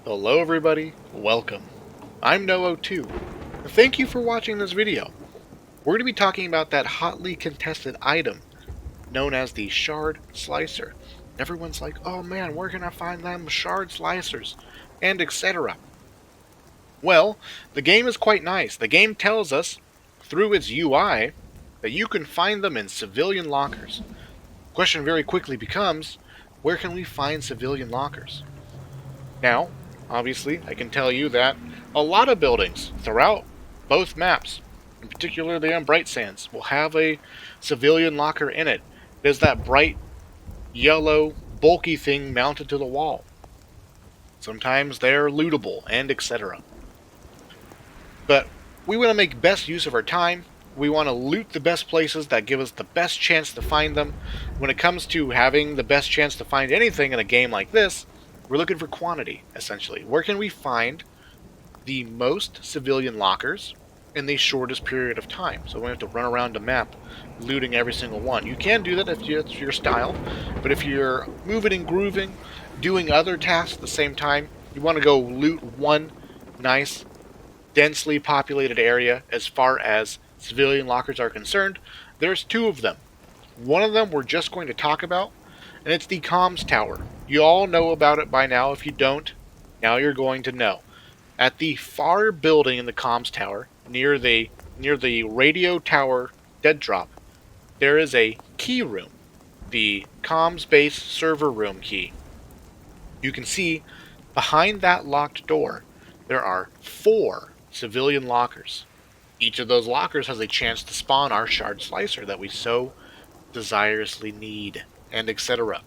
Hello everybody, welcome. I'm No02. Thank you for watching this video. We're going to be talking about that hotly contested item known as the Shard Slicer. Everyone's like, oh man, where can I find them Shard Slicers? And etc. Well, the game is quite nice. The game tells us, through its UI, that you can find them in civilian lockers. The question very quickly becomes, where can we find civilian lockers? Now, obviously, I can tell you that a lot of buildings throughout both maps, in particular the Bright Sands, will have a civilian locker in it. There's that bright, yellow, bulky thing mounted to the wall. Sometimes they're lootable, and etc. But we want to make best use of our time. We want to loot the best places that give us the best chance to find them. When it comes to having the best chance to find anything in a game like this, we're looking for quantity, essentially. Where can we find the most civilian lockers in the shortest period of time? So we have to run around the map looting every single one. You can do that if it's your style, but if you're moving and grooving, doing other tasks at the same time, you want to go loot one nice, densely populated area as far as civilian lockers are concerned. There's two of them. One of them we're just going to talk about, and it's the comms tower. You all know about it by now. If you don't, now you're going to know. At the far building in the comms tower, near the radio tower dead drop, there is a key room, the comms base server room key. You can see behind that locked door, there are 4 civilian lockers. Each of those lockers has a chance to spawn our Shard Slicer that we so desirously need, and etc.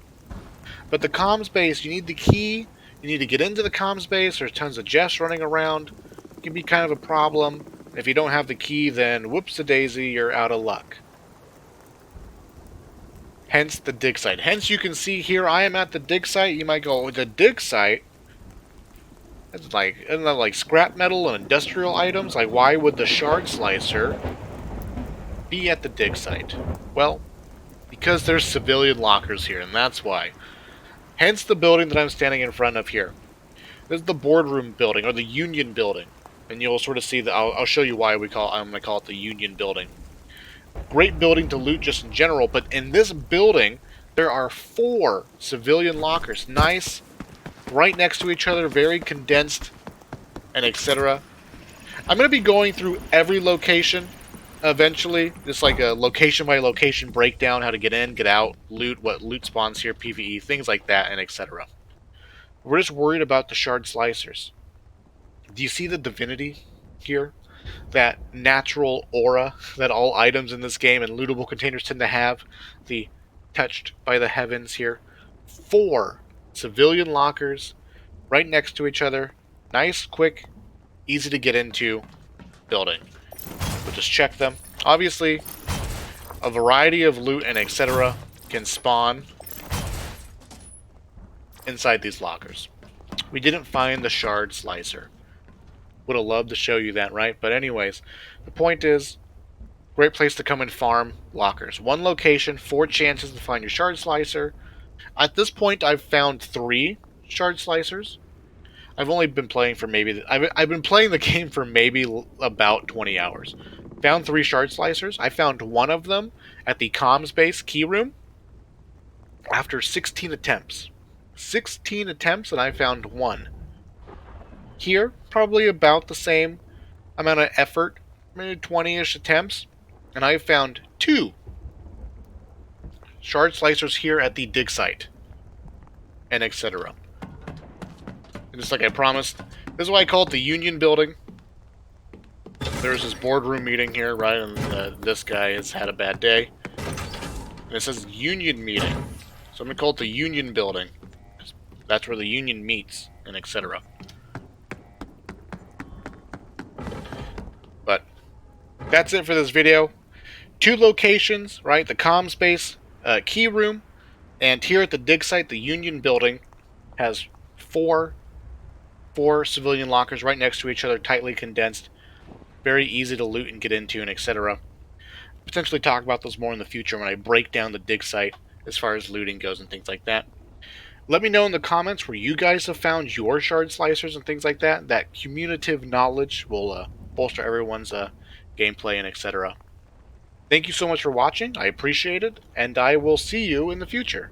But the comms base, you need the key, you need to get into the comms base, there's tons of Jeffs running around, it can be kind of a problem. If you don't have the key, then whoops-a-daisy, you're out of luck. Hence the dig site. Hence you can see here, I am at the dig site. You might go, the dig site? It's like, isn't that like scrap metal and industrial items? Like, why would the Shard Slicer be at the dig site? Well, because there's civilian lockers here, and that's why. Hence the building that I'm standing in front of here. This is the boardroom building, or the union building. And you'll sort of see that, I'll show you why I'm going to call it the union building. Great building to loot just in general, but in this building, there are 4 civilian lockers. Nice, right next to each other, very condensed, and etc. I'm going to be going through every location eventually, just like a location by location breakdown, how to get in, get out, loot, what loot spawns here, PvE, things like that, and etc. We're just worried about the Shard Slicers. Do you see the divinity here? That natural aura that all items in this game and lootable containers tend to have? The touched by the heavens here. 4 civilian lockers right next to each other. Nice, quick, easy to get into building. We'll just check them. Obviously, a variety of loot and etc. can spawn inside these lockers. We didn't find the Shard Slicer. Would have loved to show you that, right? But anyways, the point is, great place to come and farm lockers. 1 location, 4 chances to find your Shard Slicer. At this point, I've found 3 Shard Slicers. I've only been playing for maybe... I've been playing the game for maybe about 20 hours. Found 3 Shard Slicers. I found 1 of them at the comms base key room after 16 attempts. 16 attempts, and I found 1. Here, probably about the same amount of effort, maybe 20-ish attempts, and I found 2 Shard Slicers here at the dig site, and etc. And just like I promised, this is why I call it the Union Building. There's this boardroom meeting here, right, and this guy has had a bad day. And it says Union Meeting, so I'm going to call it the Union Building. That's where the Union meets, and etc. But that's it for this video. 2 locations, right? The comms base key room, and here at the dig site, the Union Building has 4 civilian lockers right next to each other, tightly condensed, very easy to loot and get into, and etc. Potentially talk about those more in the future when I break down the dig site as far as looting goes and things like that. Let me know in the comments where you guys have found your shard slicers and things like that. That cumulative knowledge will bolster everyone's gameplay and etc. Thank you so much for watching. I appreciate it, and I will see you in the future.